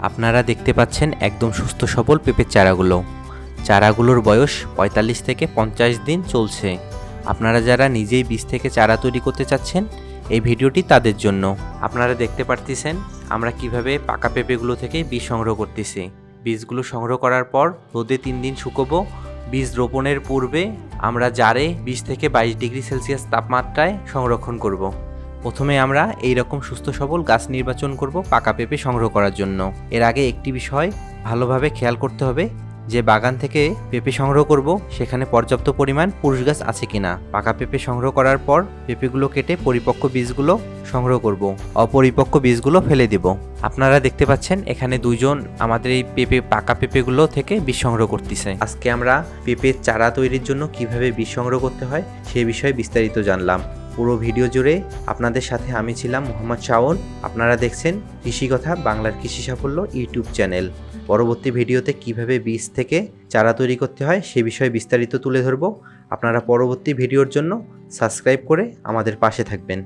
আপনারা দেখতে পাচ্ছেন একদম সুস্থ সবল পেঁপের চারাগুলো। চারাগুলোর বয়স ৪৫ থেকে ৫০ দিন চলছে। আপনারা যারা নিজেই বীজ থেকে চারা তৈরি করতে চাচ্ছেন, এই ভিডিওটি তাদের জন্য। আপনারা দেখতে পারতেছেন আমরা কিভাবে পাকা পেঁপেগুলো থেকে বীজ সংগ্রহ করতেছি। বীজগুলো সংগ্রহ করার পর রোদে ৩ দিন শুকোবো। বীজ রোপণের পূর্বে আমরা জারে ২০ থেকে ২২ ডিগ্রি সেলসিয়াস তাপমাত্রায় সংরক্ষণ করব। প্রথমে আমরা এই রকম সুস্থ সবল গাছ নির্বাচন করব পাকা পেঁপে সংগ্রহ করার জন্য। এর আগে একটি বিষয় ভালোভাবে খেয়াল করতে হবে যে বাগান থেকে পেঁপে সংগ্রহ করব সেখানে পর্যাপ্ত পরিমাণ পুরুষ গাছ আছে কিনা। পাকা পেঁপে সংগ্রহ করার পর পেঁপেগুলো কেটে পরিপক্ক বীজগুলো সংগ্রহ করব, অপরিপক্ক বীজগুলো ফেলে দেব। আপনারা দেখতে পাচ্ছেন এখানে দুইজন আমাদের এই পাকা পেঁপেগুলো থেকে বীজ সংগ্রহ করতেছে। আজকে আমরা পেঁপের চারা তৈরির জন্য কিভাবে বীজ সংগ্রহ করতে হয় সে বিষয়ে বিস্তারিত জানলাম। পুরো ভিডিও জুড়ে আপনাদের সাথে আমি ছিলাম মোহাম্মদ শাওন। আপনারা দেখছেন কৃষি কথা বাংলার কৃষি সাফল্য ইউটিউব চ্যানেল। পরবর্তী ভিডিওতে কিভাবে বীজ থেকে চারা তৈরি করতে হয় সে বিষয়ে বিস্তারিত তুলে ধরব। আপনারা পরবর্তী ভিডিওর জন্য সাবস্ক্রাইব করে আমাদের পাশে থাকবেন।